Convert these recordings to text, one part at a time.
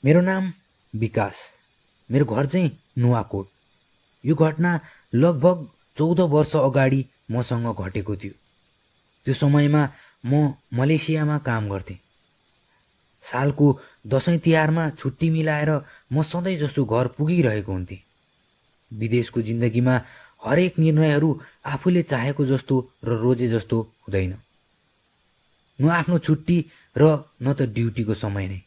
मेरो नाम विकास। मेरो घर चाहिँ नुवाकोट। यो घटना लगभग 14 वर्ष अगाडि मसँग घटेको थियो। त्यो समयमा म मलेसियामा काम गर्थेँ। सालको दसैँ तिहारमा छुट्टी मिलाएर म सधैँ जस्तो घर पुगिरहेको हुन्थेँ। विदेशको जिन्दगीमा हरेक निर्णयहरू आफूले चाहेको जस्तो र रोजे जस्तो हुँदैन। न आफ्नो छुट्टी र न त ड्युटीको समय नै।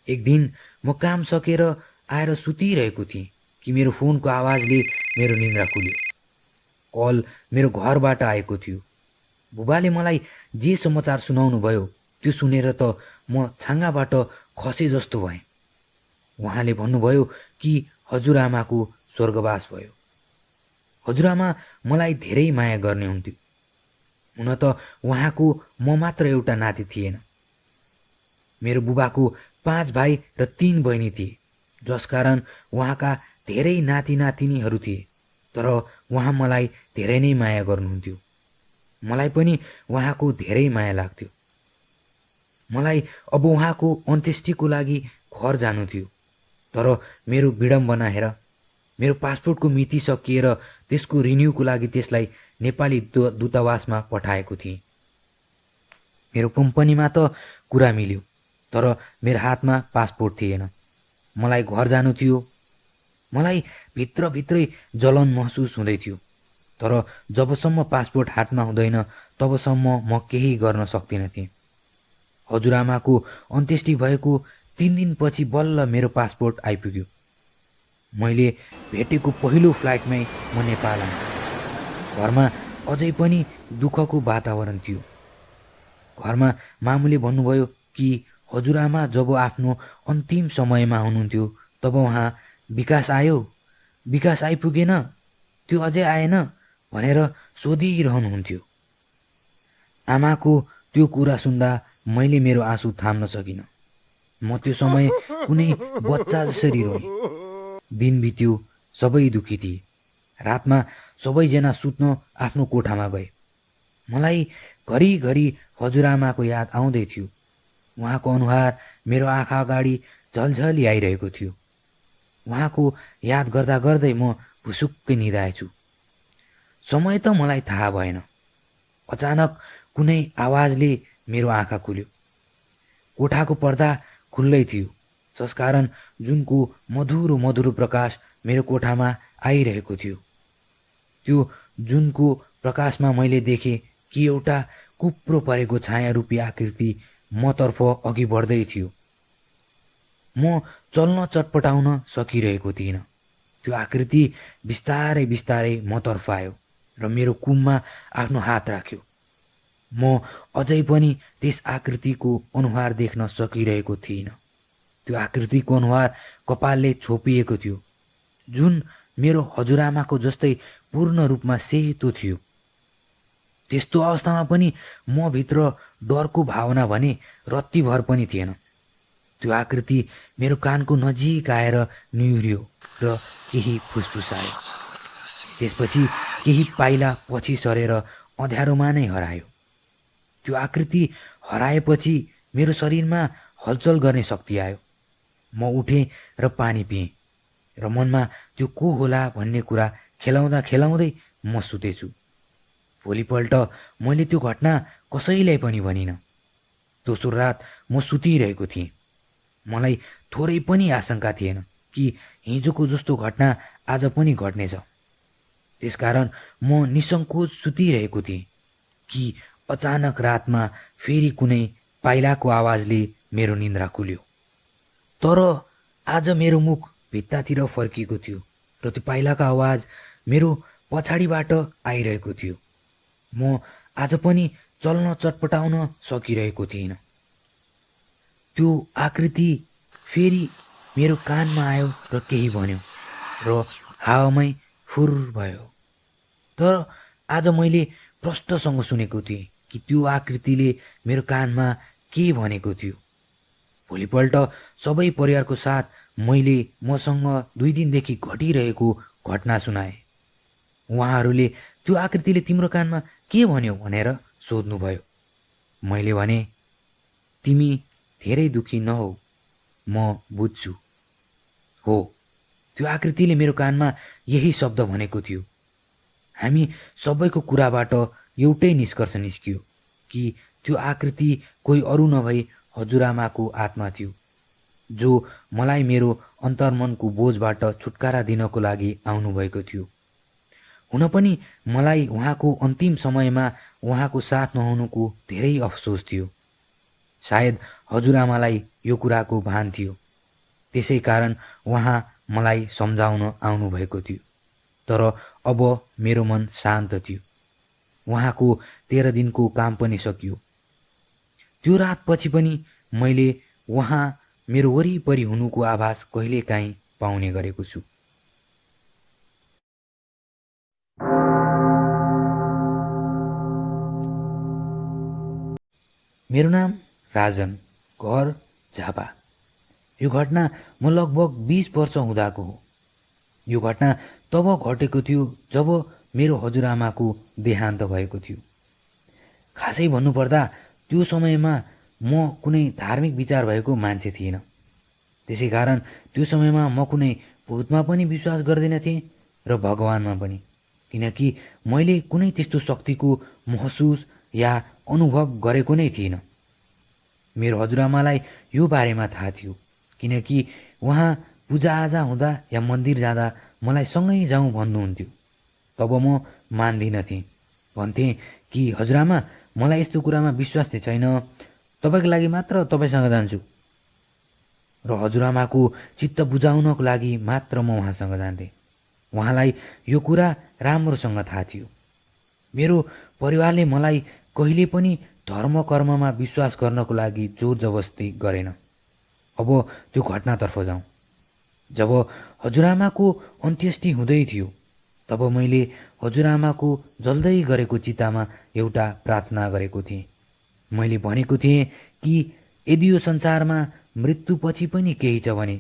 एक दिन म काम सकेर आएर सुतिरहेको थिएँ कि मेरो फोनको आवाजले मेरो निन्द्रा खुल्यो। कल मेरो घरबाट आएको थियो। बुबाले मलाई जे समाचार सुनाउनु भयो त्यो सुनेर त म छाँगाबाट खसे जस्तो भएँ। उहाँले भन्नुभयो कि हजुरआमाको स्वर्गवास भयो। हजुरआमा मलाई धेरै माया गर्ने हुन्थ्यो। हुन त उहाँको म मात्र एउटा नाति थिएन। मेरो बुबाको 5 भाइ र 3 बहिनी थिए, जसकारण उहाँका धेरै नाति नातिनीहरू थिए। तर उहाँ मलाई धेरै नै माया गर्नुहुन्थ्यो। मलाई पनि उहाँको धेरै माया लाग्थ्यो। मलाई अब उहाँको अन्त्येष्टिको लागि घर जानु थियो। तर मेरो विडम्बना हेर, मेरो पासपोर्टको मिति सकिएर त्यसको रिन्युको लागि त्यसलाई नेपाली दूतावासमा पठाएको थिएँ। मेरो कम्पनीमा त कुरा मिल्यो, तर मेरो हातमा पासपोर्ट थिएन। मलाई घर जानु थियो। मलाई भित्रभित्रै जलन महसुस हुँदै थियो। तर जबसम्म पासपोर्ट हातमा हुँदैन तबसम्म म केही गर्न सक्दिनँ थिएँ। हजुरआमाको अन्त्येष्टि भएको 3 दिनपछि बल्ल मेरो पासपोर्ट आइपुग्यो। मैले भेटेको पहिलो फ्लाइटमै म नेपाल आएँ। घरमा अझै पनि दुःखको वातावरण थियो। घरमा मामुले भन्नुभयो कि हजुरआमा जब आफ्नो अन्तिम समयमा हुनुहुन्थ्यो तब उहाँ विकास आयो, विकास आइपुगेन, त्यो अझै आएन भनेर सोधिरहनुहुन्थ्यो। आमाको त्यो कुरा सुन्दा मैले मेरो आँसु थाम्न सकिनँ। म त्यो समय कुनै बच्चा जसरी रोएँ। दिन बित्यो, सबै दुखी थिए। रातमा सबैजना सुत्न आफ्नो कोठामा गए। मलाई घरिघरि हजुरआमाको याद आउँदै थियो। उहाँको अनुहार मेरो आँखा अगाडि झलझली आइरहेको थियो। उहाँको याद गर्दा गर्दै म भुसुक्कै निदाएछु। समय त मलाई थाहा भएन। अचानक कुनै आवाजले मेरो आँखा खुल्यो। कोठाको पर्दा खुल्लै थियो, जसकारण जुनको मधुरो मधुरो प्रकाश मेरो कोठामा आइरहेको थियो। त्यो जुनको प्रकाशमा मैले देखेँ कि एउटा कुप्रो परेको छाया रूपी आकृति मतर्फ अघि बढ्दै थियो। म चल्न चटपटाउन सकिरहेको थिइनँ। त्यो आकृति बिस्तारै बिस्तारै मतर्फ आयो र मेरो कुममा आफ्नो हात राख्यो। म अझै पनि त्यस आकृतिको अनुहार देख्न सकिरहेको थिइनँ। त्यो आकृतिको अनुहार कपालले छोपिएको थियो, जुन मेरो हजुरआमाको जस्तै पूर्ण रूपमा सेतो थियो। त्यस्तो अवस्थामा पनि म भित्र डरको भावना भने रत्तीभर पनि थिएन। त्यो आकृति मेरो कानको नजिक आएर निहुर्यो र केही फुसफुसायो। त्यसपछि केही पाइला पछि सरेर अँध्यारोमा नै हरायो। त्यो आकृति हराएपछि मेरो शरीरमा हलचल गर्ने शक्ति आयो। म उठेँ र पानी पिएँ र मनमा त्यो को होला भन्ने कुरा खेलाउँदा खेलाउँदै म सुतेछु। भोलिपल्ट मैले त्यो घटना कसैलाई पनि भनिनँ। दोस्रो रात म सुतिरहेको थिएँ। मलाई थोरै पनि आशंका थिएन कि हिजोको जस्तो घटना आज पनि घट्नेछ। त्यसकारण म निसङ्कोच सुतिरहेको थिएँ कि अचानक रातमा फेरि कुनै पाइलाको आवाजले मेरो निन्द्रा खुल्यो। तर आज मेरो मुख भित्तातिर फर्किएको थियो र त्यो पाइलाको आवाज मेरो पछाडिबाट आइरहेको थियो। म आज पनि चल्न चटपटाउन सकिरहेको थिइनँ। त्यो आकृति फेरि मेरो कानमा आयो र केही भन्यो र हावामै फुर भयो। तर आज मैले प्रष्टसँग सुनेको थिएँ कि त्यो आकृतिले मेरो कानमा के भनेको थियो। भोलिपल्ट सबै परिवारको साथ मैले मसँग 2 दिनदेखि घटिरहेको घटना सुनाएँ। उहाँहरूले त्यो आकृतिले तिम्रो कानमा के भन्यो भनेर सोध्नुभयो। मैले भने, तिमी धेरै दुखी नहौ, म बुझ्छु। हो, त्यो आकृतिले मेरो कानमा यही शब्द भनेको थियो। हामी सबैको कुराबाट एउटै निष्कर्ष निस्कियो कि त्यो आकृति कोही अरू नभई हजुरआमाको आत्मा थियो, जो मलाई मेरो अन्तर्मनको बोझबाट छुटकारा दिनको लागि आउनुभएको थियो। हुन पनि मलाई उहाँको अन्तिम समयमा उहाँको साथ नहुनुको धेरै अफसोस थियो। सायद हजुरआमालाई यो कुराको भान थियो, त्यसै कारण उहाँ मलाई सम्झाउन आउनुभएको थियो। तर अब मेरो मन शान्त थियो। उहाँको 13 दिनको काम पनि सकियो। त्यो रातपछि पनि मैले उहाँ मेरो वरिपरि हुनुको आभास कहिलेकाहीँ पाउने गरेको छु। मेरो नाम राजन, घर झापा। यो घटना म लगभग 20 वर्ष हुँदाको हो। यो घटना तब घटेको थियो जब मेरो हजुरआमाको देहान्त भएको थियो। खासै भन्नुपर्दा त्यो समयमा म कुनै धार्मिक विचार भएको मान्छे थिइनँ। त्यसै कारण त्यो समयमा म कुनै भूतमा पनि विश्वास गर्दैन थिएँ र भगवानमा पनि, किनकि मैले कुनै त्यस्तो शक्तिको महसुस या अनुभव गरेको नै थिइनँ। मेरो हजुरआमालाई यो बारेमा थाहा थियो, किनकि उहाँ पूजाआजा हुँदा या मन्दिर जाँदा मलाई सँगै जाउँ भन्नुहुन्थ्यो। तब म मान्दिनँ थिएँ। भन्थेँ कि हजुरआमा, मलाई यस्तो कुरामा विश्वास चाहिँ छैन, तपाईँको लागि मात्र तपाईँसँग जान्छु। र हजुरआमाको चित्त बुझाउनको लागि मात्र म उहाँसँग जान्थेँ। उहाँलाई यो कुरा राम्रोसँग थाहा थियो। मेरो परिवारले मलाई कहिले पनि धर्म कर्ममा विश्वास गर्नको लागि जोर जबस्ती गरेन। अब त्यो घटनातर्फ जाउँ। जब हजुरआमाको अन्त्येष्टि हुँदै थियो, तब मैले हजुरआमाको जल्दै गरेको चितामा एउटा प्रार्थना गरेको थिएँ। मैले भनेको थिएँ कि यदि यो संसारमा मृत्युपछि पनि केही छ भने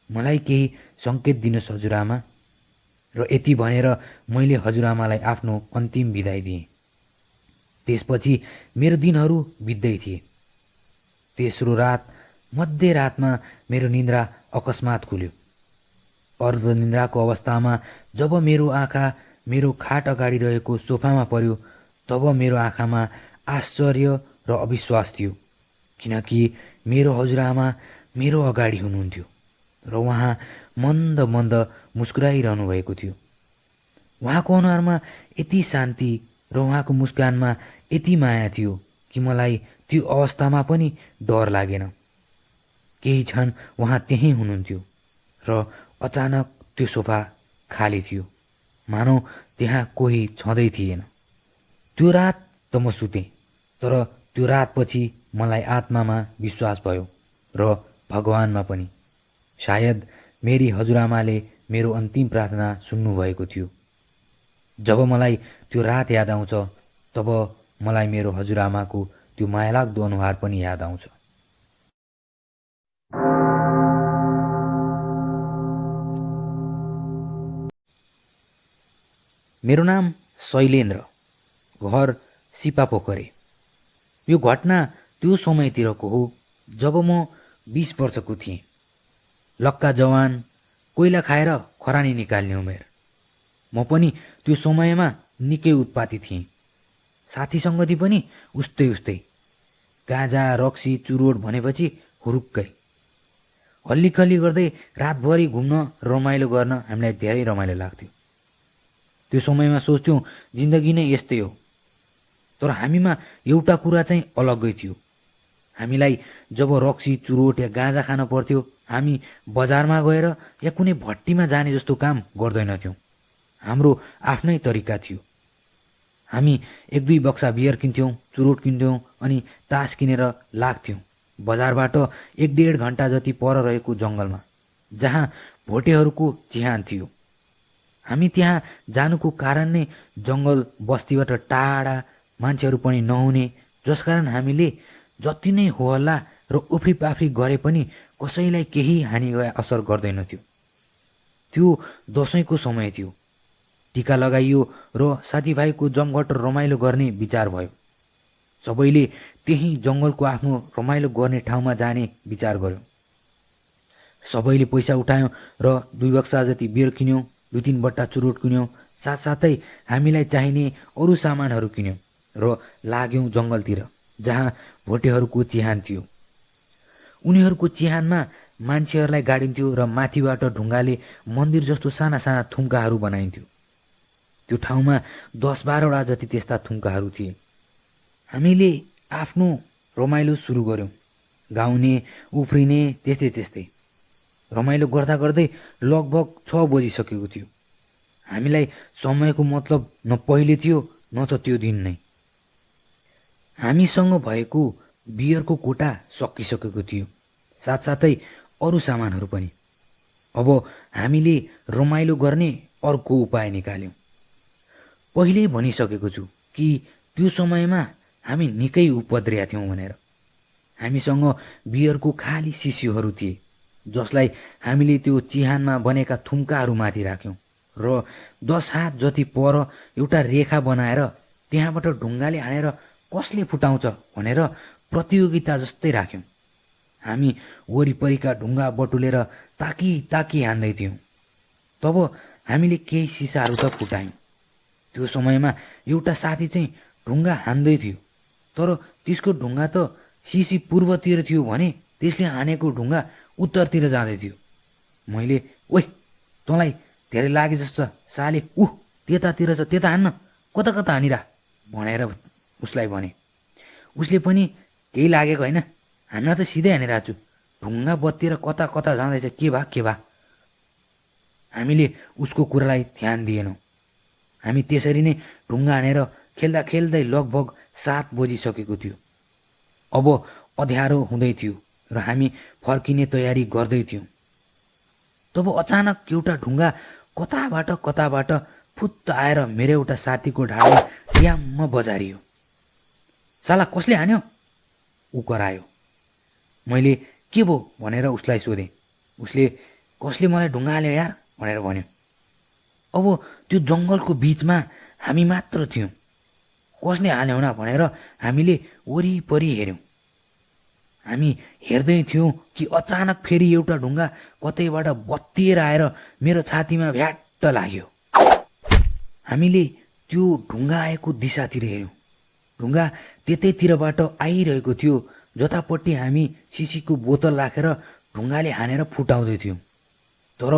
मलाई केही सङ्केत दिनुहोस् हजुरआमा। र यति भनेर मैले हजुरआमालाई आफ्नो अन्तिम बिदाई दिएँ। त्यसपछि मेरो दिनहरू बित्दै थिए। तेस्रो रात मध्यरातमा मेरो निन्द्रा अकस्मात खुल्यो। अर्धनिन्द्राको अवस्थामा जब मेरो आँखा मेरो खाट अगाडि रहेको सोफामा पर्यो, तब मेरो आँखामा आश्चर्य र अविश्वास थियो, किनकि मेरो हजुरआमा मेरो अगाडि हुनुहुन्थ्यो र उहाँ मन्द मन्द मुस्कुराइरहनु भएको थियो। उहाँको अनुहारमा यति शान्ति र उहाँको मुस्कानमा यति माया थियो कि मलाई त्यो अवस्थामा पनि डर लागेन। केही क्षण उहाँ त्यहीँ हुनुहुन्थ्यो र अचानक त्यो सोफा खाली थियो, मानौ त्यहाँ कोही छँदै थिएन। त्यो रात त म सुतेँ, तर त्यो रातपछि मलाई आत्मामा विश्वास भयो र भगवानमा पनि। सायद मेरी हजुरआमाले मेरो अन्तिम प्रार्थना सुन्नुभएको थियो। जब मलाई त्यो रात याद आउँछ, तब मलाई मेरो हजुरआमाको त्यो मायालाग्दो अनुहार पनि याद आउँछ। मेरो नाम शैलेन्द्र, घर सिपापोखरे। यो घटना त्यो समयतिरको हो जब म 20 वर्षको थिएँ। लक्का जवान, कोइला खाएर खरानी निकाल्ने उमेर। म पनि त्यो समयमा निकै उत्पाती थिएँ। साथी सङ्गति पनि उस्तै उस्तै। गाँजा, रक्सी, चुरोट भनेपछि हुरुक्कै। हल्लीखल्ली गर्दै रातभरि घुम्न रमाइलो गर्न हामीलाई धेरै रमाइलो लाग्थ्यो। त्यो समयमा सोच्थ्यौँ जिन्दगी नै यस्तै हो। तर हामीमा एउटा कुरा चाहिँ अलग्गै थियो। हामीलाई जब रक्सी, चुरोट या गाँजा खान पर्थ्यो, हामी बजारमा गएर या कुनै भट्टीमा जाने जस्तो काम गर्दैनथ्यौँ। हाम्रो आफ्नै तरिका थियो। हामी 1-2 बक्सा बियर किन्थ्यौँ, चुरोट किन्थ्यौँ अनि तास किनेर लाग्थ्यौँ बजारबाट 1-1.5 घन्टा जति पर रहेको जङ्गलमा, जहाँ भोटेहरूको चिहान थियो। हामी त्यहाँ जानुको कारण नै जङ्गल बस्तीबाट टाढा, मान्छेहरू पनि नहुने, जसकारण हामीले जति नै होहल्ला र उफ्रीपाफ्री गरे पनि कसैलाई केही हानि असर गर्दैनथ्यो। त्यो दसैँको समय थियो। टिका लगाइयो र साथीभाइको जमघट रमाइलो गर्ने विचार भयो। सबैले त्यही जङ्गलको आफ्नो रमाइलो गर्ने ठाउँमा जाने विचार गर्यो। सबैले पैसा उठायौँ र 2 बक्सा जति बियर किन्यौँ, 2-3 बट्टा चुरोट किन्यौँ, साथसाथै हामीलाई चाहिने अरू सामानहरू किन्यौँ र लाग्यौँ जङ्गलतिर, जहाँ भोटेहरूको चिहान थियो। उनीहरूको चिहानमा मान्छेहरूलाई गाडिन्थ्यो र माथिबाट ढुङ्गाले मन्दिर जस्तो साना साना थुम्काहरू बनाइन्थ्यो। त्यो ठाउँमा 10-12वटा जति त्यस्ता थुम्काहरू थिए। हामीले आफ्नो रमाइलो सुरु गऱ्यौँ, गाउने उफ्रिने त्यस्तै त्यस्तै। रमाइलो गर्दा गर्दै लगभग 6 बजिसकेको थियो। हामीलाई समयको मतलब न पहिले थियो न त त्यो दिन नै। हामीसँग भएको बियरको कोटा सकिसकेको थियो, साथसाथै अरू सामानहरू पनि। अब हामीले रमाइलो गर्ने अर्को उपाय निकाल्यौँ। पहिल्यै भनिसकेको छु कि त्यो समयमा हामी निकै उपद्रिया थियौँ भनेर। हामीसँग बियरको खाली सिसीहरू थिए, जसलाई हामीले त्यो चिहानमा बनेका थुम्काहरूमाथि राख्यौँ र 10 हात जति पर एउटा रेखा बनाएर त्यहाँबाट ढुङ्गाले हानेर कसले फुटाउँछ भनेर प्रतियोगिता जस्तै राख्यौँ। हामी वरिपरिका ढुङ्गा बटुलेर ताकी ताकी हान्दै थियौँ। तब हामीले केही सिसाहरू त फुटायौँ। त्यो समयमा एउटा साथी चाहिँ ढुङ्गा हान्दै थियो, तर त्यसको ढुङ्गा त सिसी पूर्वतिर थियो भने त्यसले हानेको ढुङ्गा उत्तरतिर जाँदै थियो। मैले, ओइ तँलाई धेरै लागे जस्तो साले, त्यतातिर छ, त्यता हान्न, कता कता हानिरा भनेर उसलाई भने। उसले पनि केही लागेको होइन, हान्न त सिधै हानिरहेको छु, ढुङ्गा बत्तिएर कता कता जाँदैछ, के भा। हामीले उसको कुरालाई ध्यान दिएनौँ। हामी त्यसरी नै ढुङ्गा हानेर खेल्दा खेल्दै लगभग 7 बजिसकेको थियो। अब अँध्यारो हुँदै थियो र हामी फर्किने तयारी गर्दै थियौँ। तब अचानक एउटा ढुङ्गा कताबाट फुत्त आएर मेरो एउटा साथीको ढाडमा ड्याम्म बजारियो। साला कसले हान्यो? ऊ करायो। मैले के भो भनेर उसलाई सोधेँ। उसले कसले मलाई ढुङ्गा हाल्यो यार भनेर भन्यो। अब त्यो जङ्गलको बिचमा हामी मात्र थियौँ। कसले हाल्यो न भनेर हामीले वरिपरि हेऱ्यौँ। हामी हेर्दै थियौँ कि अचानक फेरि एउटा ढुङ्गा कतैबाट बत्तिएर आएर मेरो छातीमा भ्याट्ट लाग्यो। हामीले त्यो ढुङ्गा आएको दिशातिर हेऱ्यौँ। ढुङ्गा त्यतैतिरबाट आइरहेको थियो, जतापट्टि हामी सिसीको बोतल राखेर ढुङ्गाले हानेर फुटाउँदै थियौँ। तर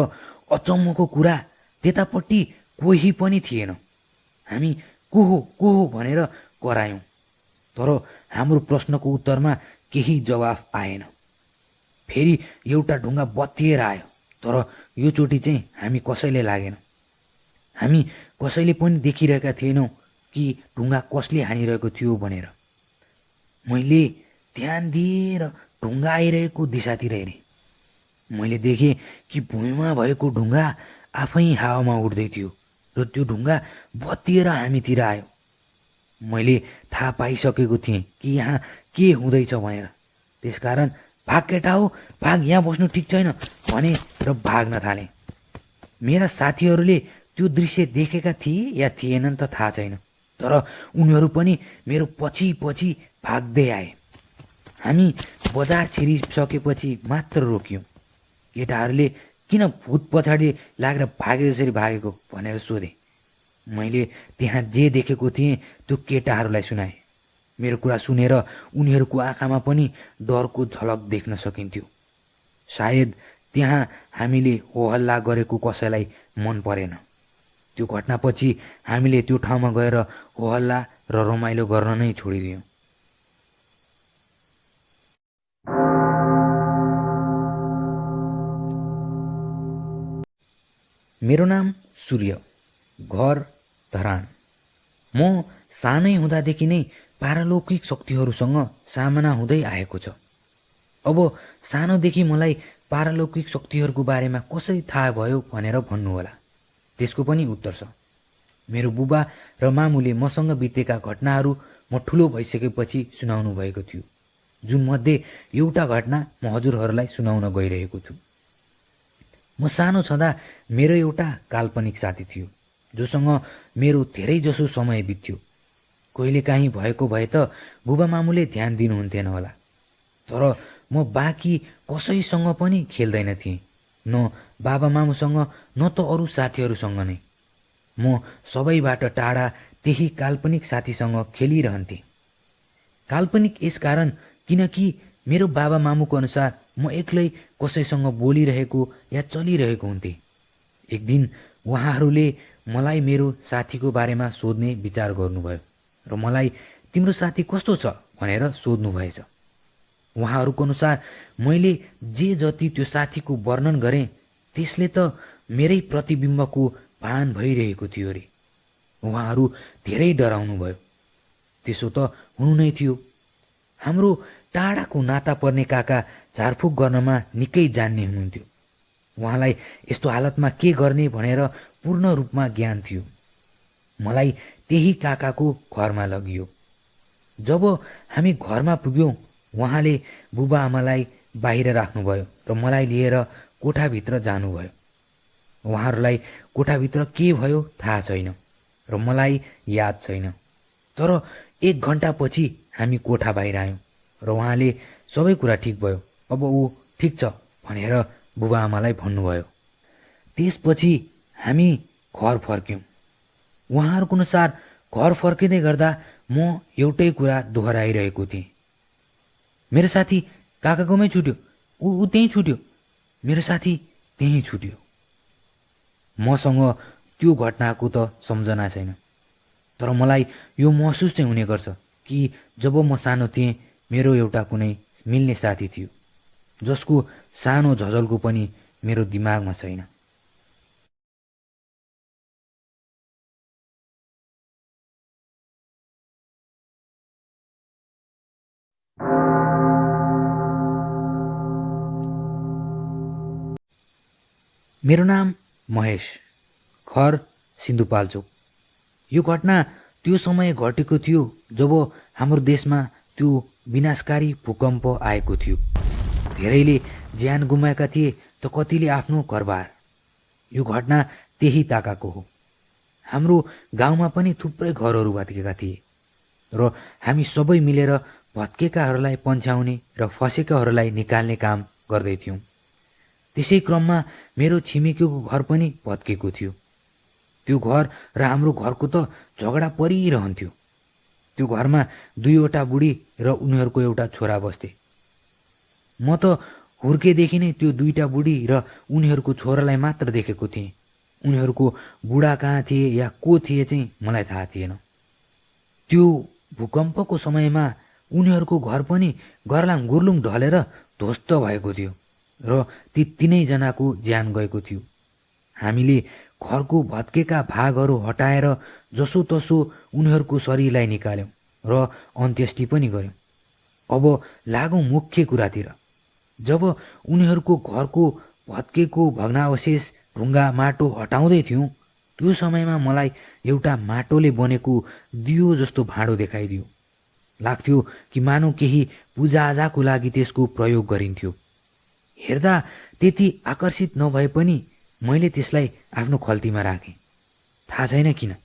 अचम्मको कुरा, त्यतापट्टि कोही पनि थिएन। हामी को हो भनेर करायौँ, तर हाम्रो प्रश्नको उत्तरमा केही जवाफ आएन। फेरि एउटा ढुङ्गा बत्तिएर आयो, तर योचोटि चाहिँ हामी कसैले लागेन। हामी कसैले पनि देखिरहेका थिएनौँ कि ढुङ्गा कसले हानिरहेको थियो भनेर। मैले ध्यान दिएर ढुङ्गा आइरहेको दिशातिर हेरेँ। मैले देखेँ कि भुइँमा भएको ढुङ्गा आफै हावामा उड्दै थियो र त्यो ढुङ्गा बत्तिएर हामीतिर आयो। मैले थाहा पाइसकेको थिएँ कि यहाँ के हुँदैछ भनेर। त्यसकारण भाग केटा हो, भाग, यहाँ बस्नु ठिक छैन भने र भाग्न थालेँ। मेरा साथीहरूले त्यो दृश्य देखेका थिए या थिएनन् त थाहा छैन, तर उनीहरू पनि मेरो पछि पछि भाग्दै आए। हामी बजार छिरिसकेपछि मात्र रोक्यौँ। केटाहरूले किन भूत पछाडि लागेर भागे जसरी भागेको भनेर सोधे। मैले त्यहाँ जे देखेको थिएँ त्यो केटाहरूलाई सुनाएँ। मेरो कुरा सुनेर उनीहरूको आँखामा पनि डरको झलक देख्न सकिन्थ्यो। सायद त्यहाँ हामीले होहल्ला गरेको कसैलाई मन परेन। त्यो घटनापछि हामीले त्यो ठाउँमा गएर होहल्ला र रमाइलो गर्न नै छोडिदियौँ। मेरो नाम सूर्य, घर धरान। म सानै हुँदादेखि नै पारलौकिक शक्तिहरूसँग सामना हुँदै आएको छ। अब सानोदेखि मलाई पारलौकिक शक्तिहरूको बारेमा कसरी थाहा भयो भनेर भन्नुहोला। त्यसको पनि उत्तर छ। मेरो बुबा र मामुले मसँग बितेका घटनाहरू म ठुलो भइसकेपछि सुनाउनु भएको थियो, जुन मध्ये एउटा घटना म हजुरहरूलाई सुनाउन गइरहेको छु। म सानो छँदा मेरो एउटा काल्पनिक साथी थियो, जोसँग मेरो धेरै जसो समय बित्यो। कहिलेकाहीँ भएको भए त बुबा मामुले ध्यान दिनुहुन्थेन होला, तर म म बाँकी कसैसँग पनि खेल्दैन थिएँ, न बाबा मामुसँग न त अरू साथीहरूसँग नै। म सबैबाट टाढा त्यही काल्पनिक साथीसँग खेलिरहन्थेँ। काल्पनिक यसकारण किनकि मेरो बाबा मामुको अनुसार म एक्लै कसैसँग बोलिरहेको या चलिरहेको हुन्थेँ। एक दिन उहाँहरूले मलाई मेरो साथीको बारेमा सोध्ने विचार गर्नुभयो र मलाई तिम्रो साथी कस्तो छ भनेर सोध्नुभएछ। उहाँहरूको अनुसार मैले जे जति त्यो साथीको वर्णन गरेँ त्यसले त मेरै प्रतिबिम्बको भान भइरहेको थियो अरे। उहाँहरू धेरै डराउनु भयो। त्यसो त हुनु नै थियो। हाम्रो टाढाको नाता पर्ने काका झारफुक गर्नमा निकै जान्ने हुनुहुन्थ्यो। उहाँलाई यस्तो हालतमा के गर्ने भनेर पूर्ण रूपमा ज्ञान थियो। मलाई त्यही काकाको घरमा लगियो। जब हामी घरमा पुग्यौँ उहाँले बुबा आमालाई बाहिर राख्नुभयो र मलाई लिएर कोठाभित्र जानुभयो। उहाँहरूलाई कोठाभित्र के भयो थाहा छैन र मलाई याद छैन। तर 1 घन्टापछि हामी कोठा बाहिर आयौँ र उहाँले सबै कुरा ठिक भयो, अब ऊ ठिक छ भनेर बुबा आमालाई भन्नुभयो। त्यसपछि हामी घर फर्क्यौँ। उहाँहरूको अनुसार घर फर्किँदै गर्दा म एउटै कुरा दोहोऱ्याइरहेको थिएँ। मेरो साथी काकाकोमै छुट्यो, ऊ त्यहीँ छुट्यो, मेरो साथी त्यहीँ छुट्यो। मसँग त्यो घटनाको त सम्झना छैन, तर मलाई यो महसुस चाहिँ हुने गर्छ कि जब म सानो थिएँ मेरो एउटा कुनै मिल्ने साथी थियो जसको सानो झझल्को पनि मेरो दिमागमा छैन। मेरो नाम महेश, घर सिन्धुपाल्चोक। यो घटना त्यो समय घटेको थियो जब हाम्रो देशमा त्यो विनाशकारी भूकम्प आएको थियो। धेरैले ज्यान गुमाएका थिए त कतिले आफ्नो घरबार। यो घटना त्यही ताकाको हो। हाम्रो गाउँमा पनि थुप्रै घरहरू भत्केका थिए र हामी सबै मिलेर भत्केकाहरूलाई पन्छ्याउने र फसेकाहरूलाई निकाल्ने काम गर्दै थियौँ। त्यसै क्रममा मेरो छिमेकीको घर पनि भत्केको थियो। त्यो घर र हाम्रो घरको त झगडा परिरहन्थ्यो। त्यो घरमा 2वटा बुढी र उनीहरूको एउटा छोरा बस्थे। म त हुर्केदेखि नै त्यो 2टा बुढी र उनीहरूको छोरालाई मात्र देखेको थिएँ। उनीहरूको बुढा कहाँ थिए या को थिए चाहिँ मलाई थाहा थिएन। त्यो भूकम्पको समयमा उनीहरूको घर पनि गर्लाङ गुर्लुङ ढलेर ध्वस्त भएको थियो र ती 3जनाको ज्यान गएको थियो। हामीले घरको भत्केका भागहरू हटाएर जसोतसो उनीहरूको शरीरलाई निकाल्यौँ र अन्त्येष्टि पनि गर्यौँ। अब लागौँ मुख्य कुरातिर। जब उनीहरूको घरको भत्केको भग्नावशेष ढुङ्गा माटो हटाउँदै थियौँ त्यो समयमा मलाई एउटा माटोले बनेको दियो जस्तो भाँडो देखाइदियो। लाग्थ्यो कि मानौ केही पूजाआजाको लागि त्यसको प्रयोग गरिन्थ्यो। हेर्दा त्यति आकर्षित नभए पनि मैले त्यसलाई आफ्नो खल्तीमा राखेँ। थाहा छैन किन।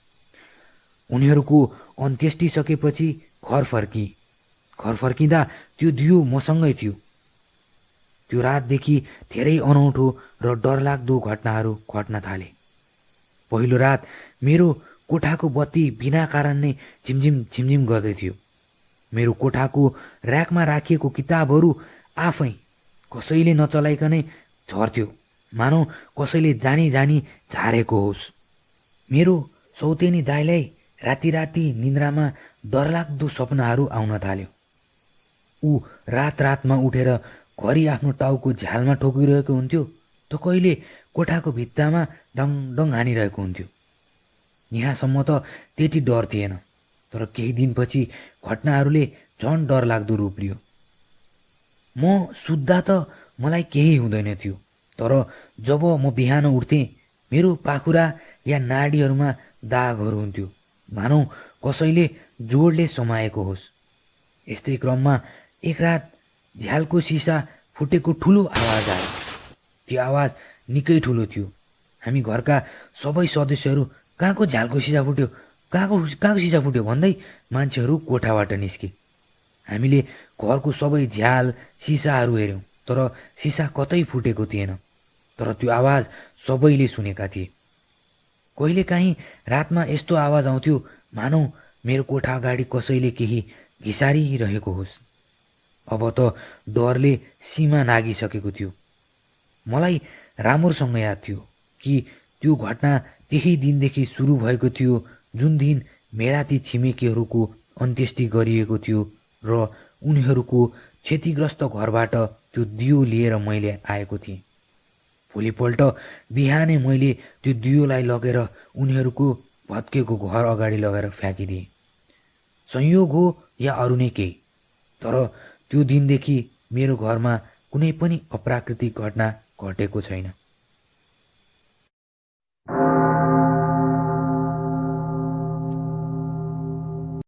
उनीहरूको अन्त्येष्टि सकेपछि घर फर्किँदा त्यो दियो मसँगै थियो। त्यो रातदेखि धेरै अनौठो र डरलाग्दो घटनाहरू घट्न थाले। पहिलो रात मेरो कोठाको बत्ती बिना कारण नै झिमझिम गर्दै थियो। मेरो कोठाको र्याकमा राखिएको किताबहरू आफै कसैले नचलाइकनै झर्थ्यो, मानौ कसैले जानी झारेको होस्। मेरो सौतेनी दाइलाई राति निन्द्रामा डरलाग्दो सपनाहरू आउन थाल्यो। ऊ रातमा उठेर घरि आफ्नो टाउको झ्यालमा ठोकिरहेको हुन्थ्यो त कहिले कोठाको भित्तामा डङ हानिरहेको हुन्थ्यो। यहाँसम्म त त्यति डर थिएन, तर केही दिनपछि घटनाहरूले झन् डरलाग्दो रूप लियो। म सुत्दा त मलाई केही हुँदैन थियो, तर जब म बिहान उठ्थेँ मेरो पाखुरा या नाडीहरूमा दागहरू हुन्थ्यो, मानौ कसैले जोडले समाएको होस्। यस्तै क्रममा एक रात झ्यालको सिसा फुटेको ठुलो आवाज आयो। त्यो आवाज निकै ठुलो थियो। हामी घरका सबै सदस्यहरू कहाँको झ्यालको सिसा फुट्यो, कहाँको सिसा फुट्यो भन्दै मान्छेहरू कोठाबाट निस्के। हामीले घरको सबै झ्याल सिसाहरू हेऱ्यौँ, तर सिसा कतै फुटेको थिएन। तर त्यो आवाज सबैले सुनेका थिए। कहिलेकाहीँ रातमा यस्तो आवाज आउँथ्यो मानौ मेरो कोठा अगाडि कसैले केही घिसारिरहेको होस्। अब त डरले सीमा नागिसकेको थियो। मलाई राम्रोसँग याद थियो कि त्यो घटना त्यही दिनदेखि सुरु भएको थियो जुन दिन मेरा ती छिमेकीहरूको अन्त्येष्टि गरिएको थियो र उनीहरूको क्षतिग्रस्त घरबाट त्यो दियो लिएर मैले आएको थिएँ। भोलिपल्ट बिहानै मैले त्यो दियोलाई लगेर उनीहरूको भत्केको घर अगाडि लगेर फ्याँकिदिएँ। संयोग हो या अरू नै केही, तर त्यो दिनदेखि मेरो घरमा कुनै पनि अप्राकृतिक घटना घटेको छैन।